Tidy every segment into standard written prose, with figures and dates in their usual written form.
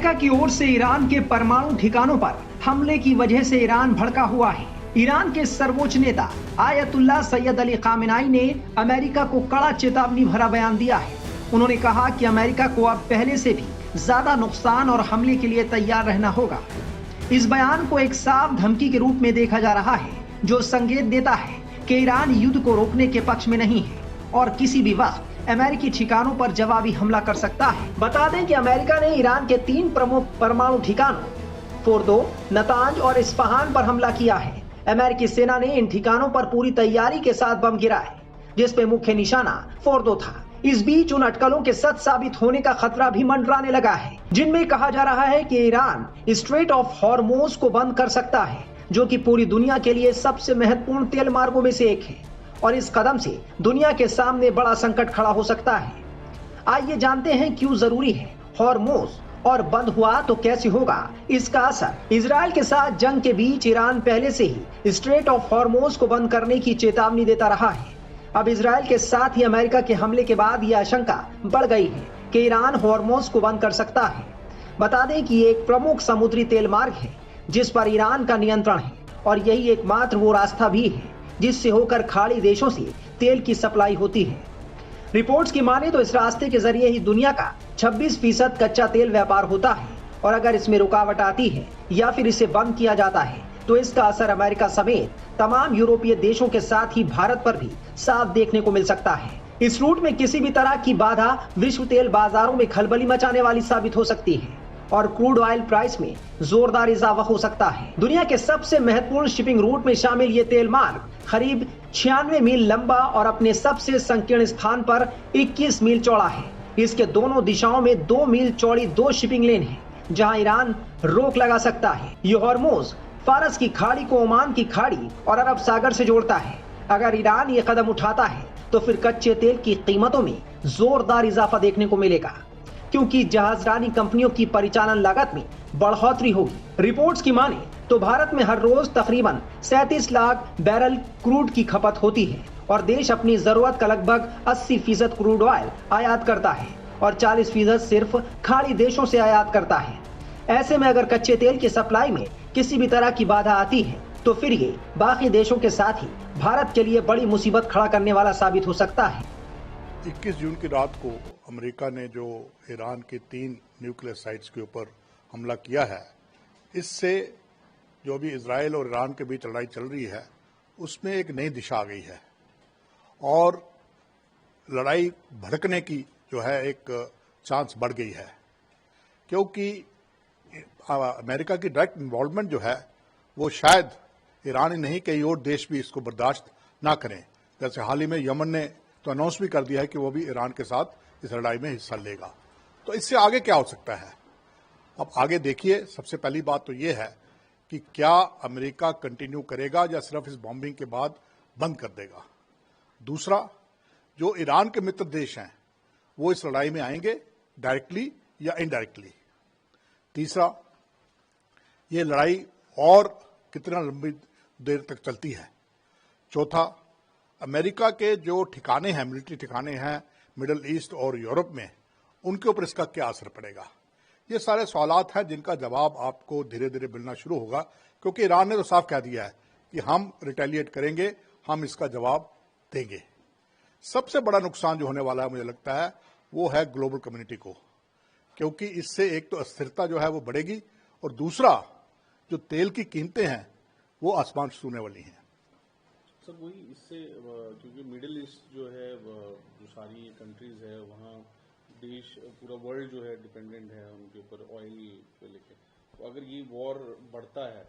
America की ओर से Iran के परमाणु ठिकानों पर हमले की वजह से ईरान भड़का हुआ है। ईरान के सर्वोच्च नेता आयतुल्लाह सैयद अली खामेनाई ने अमेरिका को कड़ा चेतावनी भरा बयान दिया है। उन्होंने कहा कि अमेरिका को अब पहले से भी ज्यादा नुकसान और हमले के लिए तैयार रहना होगा। इस बयान को एक साफ धमकी के रूप में देखा जा रहा है, जो संकेत देता है कि ईरान युद्ध को रोकने के पक्ष में नहीं है और किसी भी वक्त अमेरिकी ठिकानों पर जवाबी हमला कर सकता है। बता दें कि अमेरिका ने ईरान के 3 प्रमुख परमाणु ठिकानों फोर्दो, नतांज और इस्फहान पर हमला किया है। अमेरिकी सेना ने इन ठिकानों पर पूरी तैयारी के साथ बम गिराए, जिसपे मुख्य निशाना फोर्दो था। इस बीच उन अटकलों के सच साबित होने का खतरा भी मंडराने लगा है, जिनमें कहा जा रहा है कि ईरान स्ट्रेट ऑफ हॉर्मोज को बंद कर सकता है, जो कि पूरी दुनिया के लिए सबसे महत्वपूर्ण तेल मार्गों में से एक है और इस कदम से दुनिया के सामने बड़ा संकट खड़ा हो सकता है। आइए जानते हैं क्यों जरूरी है हॉर्मोज, और बंद हुआ तो कैसे होगा इसका असर। इजराइल के साथ जंग के बीच ईरान पहले से ही स्ट्रेट ऑफ हॉर्मोज को बंद करने की चेतावनी देता रहा है। अब इजराइल के साथ ही अमेरिका के हमले के बाद यह आशंका बढ़ गई है कि ईरान हॉर्मोज को बंद कर सकता है। बता दें कि ये एक प्रमुख समुद्री तेल मार्ग है जिस पर ईरान का नियंत्रण है और यही एकमात्र वो रास्ता भी है जिससे होकर खाड़ी देशों से तेल की सप्लाई होती है। रिपोर्ट्स की माने तो इस रास्ते के जरिए ही दुनिया का 26% कच्चा तेल व्यापार होता है और अगर इसमें रुकावट आती है या फिर इसे बंद किया जाता है तो इसका असर अमेरिका समेत तमाम यूरोपीय देशों के साथ ही भारत पर भी साफ देखने को मिल सकता है। इस रूट में किसी भी तरह की बाधा विश्व तेल बाजारों में खलबली मचाने वाली साबित हो सकती है और क्रूड ऑयल प्राइस में जोरदार इजाफा हो सकता है। दुनिया के सबसे महत्वपूर्ण शिपिंग रूट में शामिल ये तेल मार्ग करीब 96 मील लंबा और अपने सबसे संकीर्ण स्थान पर 21 मील चौड़ा है। इसके दोनों दिशाओं में 2 मील चौड़ी 2 शिपिंग लेन है, जहां ईरान रोक लगा सकता है। ये हॉर्मोज फारस की खाड़ी को ओमान की खाड़ी और अरब सागर से जोड़ता है। अगर ईरान ये कदम उठाता है तो फिर कच्चे तेल की कीमतों में जोरदार इजाफा देखने को मिलेगा, क्योंकि जहाजरानी कंपनियों की परिचालन लागत में बढ़ोतरी होगी। रिपोर्ट्स की माने तो भारत में हर रोज तकरीबन 37 लाख बैरल क्रूड की खपत होती है और देश अपनी जरूरत का लगभग 80% क्रूड ऑयल आयात करता है और 40% सिर्फ खाड़ी देशों से आयात करता है। ऐसे में अगर कच्चे तेल की सप्लाई में किसी भी तरह की बाधा आती है तो फिर ये बाकी देशों के साथ ही भारत के लिए बड़ी मुसीबत खड़ा करने वाला साबित हो सकता है। 21 जून की रात को अमेरिका ने जो ईरान के 3 न्यूक्लियर साइट्स के ऊपर हमला किया है, इससे जो अभी इजराइल और ईरान के बीच लड़ाई चल रही है उसमें एक नई दिशा आ गई है और लड़ाई भड़कने की जो है एक चांस बढ़ गई है, क्योंकि अमेरिका की डायरेक्ट इन्वॉल्वमेंट जो है वो शायद ईरान ही नहीं कई और देश भी इसको बर्दाश्त ना करें। जैसे हाल ही में यमन ने तो अनाउंस भी कर दिया है कि वो भी ईरान के साथ इस लड़ाई में हिस्सा लेगा। तो इससे आगे क्या हो सकता है? अब आगे देखिए, सबसे पहली बात तो ये है कि क्या अमेरिका कंटिन्यू करेगा या सिर्फ इस बॉम्बिंग के बाद बंद कर देगा। दूसरा, जो ईरान के मित्र देश हैं वो इस लड़ाई में आएंगे डायरेक्टली या इनडायरेक्टली। तीसरा, ये लड़ाई और कितना लंबी देर तक चलती है। चौथा, अमेरिका के जो ठिकाने हैं, मिलिट्री ठिकाने हैं मिडल ईस्ट और यूरोप में, उनके ऊपर इसका क्या असर पड़ेगा। ये सारे सवालात हैं जिनका जवाब आपको धीरे धीरे मिलना शुरू होगा, क्योंकि ईरान ने तो साफ कह दिया है कि हम रिटेलिएट करेंगे, हम इसका जवाब देंगे। सबसे बड़ा नुकसान जो होने वाला है मुझे लगता है वो है ग्लोबल कम्युनिटी को, क्योंकि इससे एक तो अस्थिरता जो है वो बढ़ेगी और दूसरा जो तेल की कीमतें हैं वो आसमान छूने वाली हैं। सर वही इससे, क्योंकि मिडिल ईस्ट जो है जो सारी कंट्रीज है वहाँ देश पूरा वर्ल्ड जो है डिपेंडेंट है उनके ऊपर ऑयल पे लेके। तो अगर ये वॉर बढ़ता है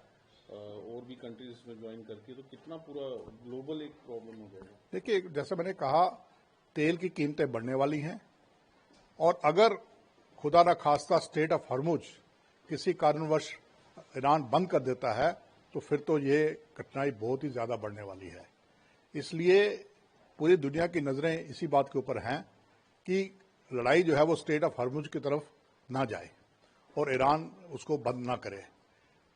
और भी कंट्रीज इसमें ज्वाइन करती है तो कितना पूरा ग्लोबल एक प्रॉब्लम हो जाएगा। देखिए, जैसे मैंने कहा, तेल की कीमतें बढ़ने वाली हैं और अगर खुदा ना खास्ता स्ट्रेट ऑफ हॉर्मुज किसी कारणवश ईरान बंद कर देता है तो फिर तो ये कठिनाई बहुत ही ज्यादा बढ़ने वाली है। इसलिए पूरी दुनिया की नजरें इसी बात के ऊपर हैं कि लड़ाई जो है वो स्ट्रेट ऑफ हॉर्मुज की तरफ ना जाए और ईरान उसको बंद ना करे।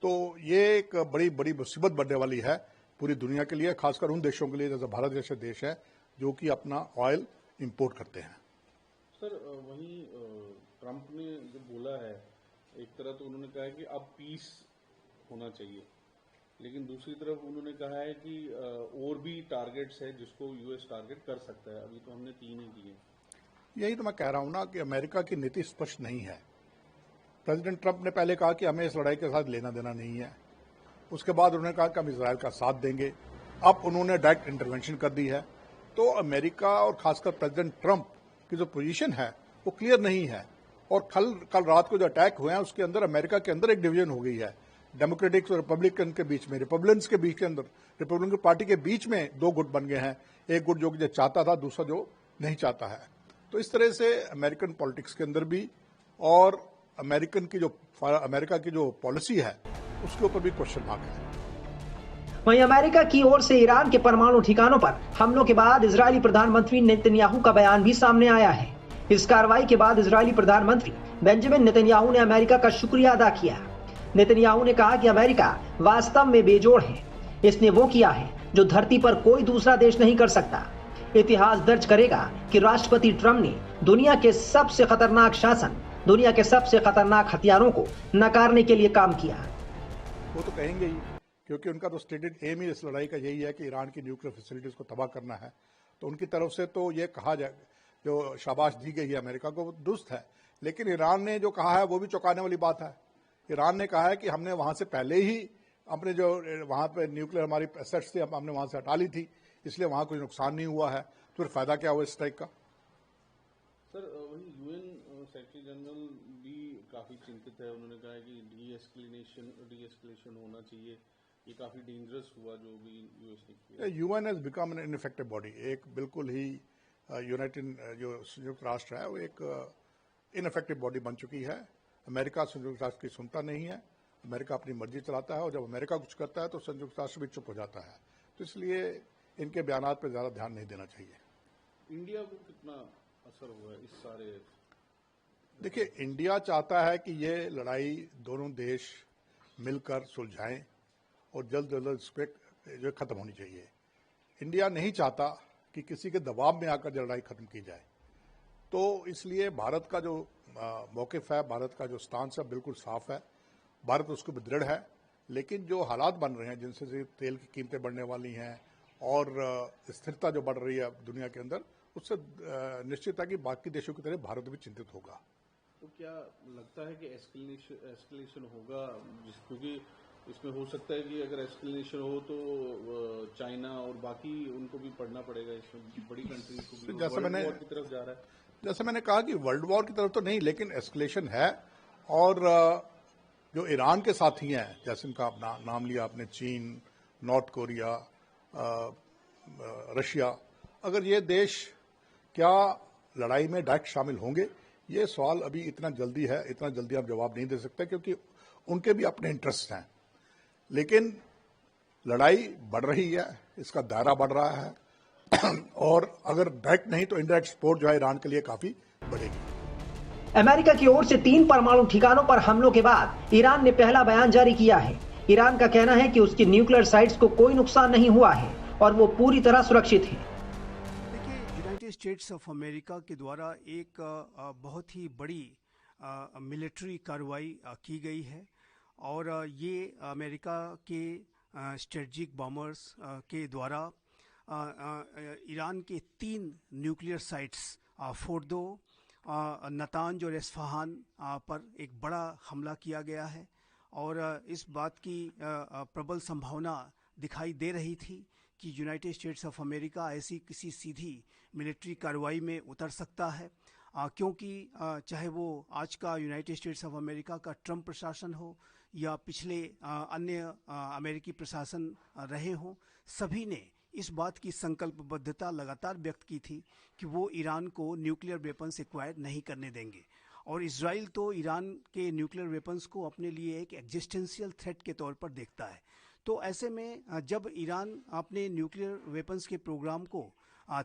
तो ये एक बड़ी बड़ी मुसीबत बढ़ने वाली है पूरी दुनिया के लिए, खासकर उन देशों के लिए जैसे भारत जैसे देश है जो कि अपना ऑयल इंपोर्ट करते हैं। सर वहीं ट्रंप ने जो बोला है एक तरह तो उन्होंने कहा है कि अब पीस होना चाहिए, लेकिन दूसरी तरफ उन्होंने कहा है कि और भी टारगेट्स है जिसको यूएस टारगेट कर सकता है। अभी तो हमने 3 ही किए। यही तो मैं कह रहा हूं ना कि अमेरिका की नीति स्पष्ट नहीं है। प्रेसिडेंट ट्रंप ने पहले कहा कि हमें इस लड़ाई के साथ लेना देना नहीं है, उसके बाद उन्होंने कहा कि हम इसराइल का साथ देंगे, अब उन्होंने डायरेक्ट इंटरवेंशन कर दी है। तो अमेरिका और खासकर प्रेसिडेंट ट्रंप की जो पोजीशन है वो क्लियर नहीं है। और कल रात को जो अटैक हुए हैं उसके अंदर अमेरिका के अंदर एक डिवीजन हो गई है, डेमोक्रेटिक्स और रिपब्लिकन के बीच में, रिपब्लिकन्स के बीच के अंदर, रिपब्लिकन पार्टी के बीच में 2 गुट बन गए हैं, एक गुट जो चाहता था, दूसरा जो नहीं चाहता है। तो इस तरह से अमेरिकन पॉलिटिक्स के अंदर भी और अमेरिका की जो पॉलिसी है उसके ऊपर भी क्वेश्चन मार्क है। वहीं अमेरिका की ओर से ईरान के परमाणु ठिकानों पर हमलों के बाद इजरायली प्रधानमंत्री नेतन्याहू का बयान भी सामने आया है। इस कार्रवाई के बाद इजरायली प्रधानमंत्री बेंजामिन नेतन्याहू ने अमेरिका का शुक्रिया अदा किया। नेतन्याहू ने कहा कि अमेरिका वास्तव में बेजोड़ है, इसने वो किया है जो धरती पर कोई दूसरा देश नहीं कर सकता। इतिहास दर्ज करेगा कि राष्ट्रपति ट्रंप ने दुनिया के सबसे खतरनाक शासन, दुनिया के सबसे खतरनाक हथियारों को नकारने के लिए काम किया। वो तो कहेंगे ही, क्योंकि उनका तो स्टेटेड एम ही इस लड़ाई का यही है कि ईरान की न्यूक्लियर फैसिलिटीज को तबाह करना है। तो उनकी तरफ से तो ये कहा जाए, जो शाबाश दी गई है अमेरिका को, वो दुरुस्त है। लेकिन ईरान ने जो कहा है वो भी चौंकाने वाली बात है। ईरान ने कहा है कि हमने वहां से पहले ही अपने जो वहां पे न्यूक्लियर हमारी एसेट्स थी हमने वहां से हटा ली थी, इसलिए वहां कोई नुकसान नहीं हुआ है। तो फिर फायदा क्या हुआ इस स्ट्राइक का? सर वही यूएन सेक्रेटरी जनरल भी काफी चिंतित है। उन्होंने कहा है कि डी-एस्केलेशन होना चाहिए। ये काफी डेंजरस हुआ जो भी यूएस ने किया। UN has become an ineffective body. एक बिल्कुल ही यूनाइटेड जो संयुक्त राष्ट्र है वो एक इनइफेक्टिव बॉडी बन चुकी है। अमेरिका संयुक्त राष्ट्र की सुनता नहीं है, अमेरिका अपनी मर्जी चलाता है, और जब अमेरिका कुछ करता है तो संयुक्त राष्ट्र भी चुप हो जाता है। तो इसलिए इनके बयानात पर ज्यादा ध्यान नहीं देना चाहिए। इंडिया को कितना असर हुआ है इस सारे? देखिए, इंडिया चाहता है कि ये लड़ाई दोनों देश मिलकर सुलझाएं और जल्द से जल्द इस पर जो खत्म होनी चाहिए। इंडिया नहीं चाहता कि किसी के दबाव में आकर लड़ाई खत्म की जाए। तो इसलिए भारत का जो मौकिफ है, भारत का जो स्टांस है, बिल्कुल साफ है। भारत उसको भी दृढ़ है। लेकिन जो हालात बन रहे हैं, जिनसे तेल की कीमतें बढ़ने वाली हैं और स्थिरता जो बढ़ रही है दुनिया के अंदर, उससे निश्चित है कि बाकी देशों की तरह भारत भी चिंतित होगा। तो क्या लगता है कि एस्केलेशन होगा? क्योंकि इसमें हो सकता है कि अगर एस्केलेशन हो तो चाइना और बाकी उनको भी पढ़ना पड़ेगा, इसमें बड़ी कंट्रीज को भी वर्ल्ड वॉर की तरफ जा रहा है। जैसे मैंने कहा कि वर्ल्ड वॉर की तरफ तो नहीं, लेकिन एस्केलेशन है। और जो ईरान के साथी हैं, जैसे उनका अपना नाम लिया आपने, चीन, नॉर्थ कोरिया, रशिया, अगर ये देश क्या लड़ाई में डायरेक्ट शामिल होंगे, ये सवाल अभी इतना जल्दी है, इतना जल्दी आप जवाब नहीं दे सकते, क्योंकि उनके भी अपने इंटरेस्ट हैं। लेकिन लड़ाई बढ़ रही है, इसका दायरा बढ़ रहा है, और अगर डायरेक्ट नहीं तो इनडायरेक्ट सपोर्ट जो है ईरान के लिए काफी बढ़ेगी। अमेरिका की ओर से 3 परमाणु ठिकानों पर हमलों के बाद ईरान ने पहला बयान जारी किया है। ईरान का कहना है कि उसकी न्यूक्लियर साइट्स को कोई नुकसान नहीं हुआ है और वो पूरी तरह सुरक्षित है। देखिए, यूनाइटेड स्टेट्स ऑफ अमेरिका के द्वारा एक बहुत ही बड़ी मिलिट्री कार्रवाई की गई है, और ये अमेरिका के स्ट्रेटजिक बॉम्बर्स के द्वारा ईरान के 3 न्यूक्लियर साइट्स फोर्दो, नतांज और इस्फहान पर एक बड़ा हमला किया गया है। और इस बात की प्रबल संभावना दिखाई दे रही थी कि यूनाइटेड स्टेट्स ऑफ अमेरिका ऐसी किसी सीधी मिलिट्री कार्रवाई में उतर सकता है, क्योंकि चाहे वो आज का यूनाइटेड स्टेट्स ऑफ अमेरिका का ट्रंप प्रशासन हो या पिछले अन्य अमेरिकी प्रशासन रहे हों, सभी ने इस बात की संकल्पबद्धता लगातार व्यक्त की थी कि वो ईरान को न्यूक्लियर वेपन्स एक्वायर नहीं करने देंगे। और इजराइल तो ईरान के न्यूक्लियर वेपन्स को अपने लिए एक एग्जिस्टेंशियल थ्रेट के तौर पर देखता है। तो ऐसे में जब ईरान अपने न्यूक्लियर वेपन्स के प्रोग्राम को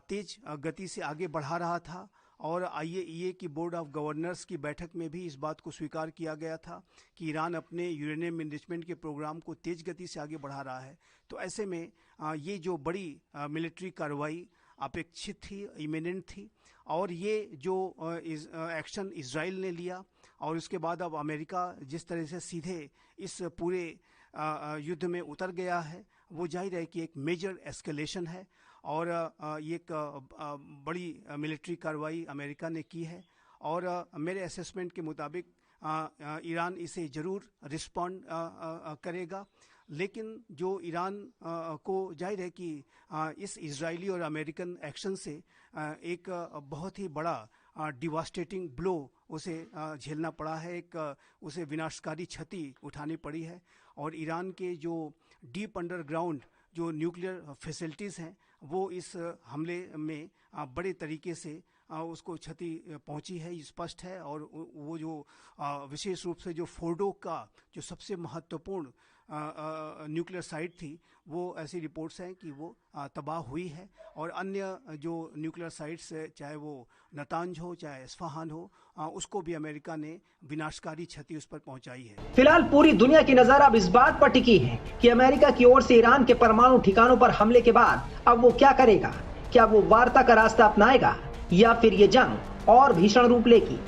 तेज गति से आगे बढ़ा रहा था, और IAEA की बोर्ड ऑफ गवर्नर्स की बैठक में भी इस बात को स्वीकार किया गया था कि ईरान अपने यूरेनियम एनरिचमेंट के प्रोग्राम को तेज गति से आगे बढ़ा रहा है, तो ऐसे में ये जो बड़ी मिलिट्री कार्रवाई अपेक्षित थी, इमिनेंट थी। और ये जो एक्शन इजराइल ने लिया और उसके बाद अब अमेरिका जिस तरह से सीधे इस पूरे युद्ध में उतर गया है, वो जाहिर है कि एक मेजर एस्केलेशन है और ये एक बड़ी मिलिट्री कार्रवाई अमेरिका ने की है और मेरे असेसमेंट के मुताबिक ईरान इसे ज़रूर रिस्पॉन्ड करेगा। लेकिन जो ईरान को जाहिर है कि इस इजरायली और अमेरिकन एक्शन से एक बहुत ही बड़ा डिवास्टेटिंग ब्लो उसे झेलना पड़ा है, एक उसे विनाशकारी क्षति उठानी पड़ी है और ईरान के जो डीप अंडरग्राउंड जो न्यूक्लियर फैसिलिटीज़ हैं वो इस हमले में बड़े तरीके से उसको क्षति पहुंची है, स्पष्ट है। और वो जो विशेष रूप से जो फोर्डो का जो सबसे महत्वपूर्ण न्यूक्लियर साइट थी, वो ऐसी रिपोर्ट्स हैं कि वो तबाह हुई है और अन्य जो न्यूक्लियर साइट्स चाहे वो नतांज हो चाहे इस्फहान हो, उसको भी अमेरिका ने विनाशकारी क्षति उस पर पहुंचाई है। फिलहाल पूरी दुनिया की नजर अब इस बात पर टिकी है कि अमेरिका की ओर से ईरान के परमाणु ठिकानों पर हमले के बाद अब वो क्या करेगा। क्या वो वार्ता का रास्ता अपनाएगा या फिर ये जंग और भीषण रूप लेगी।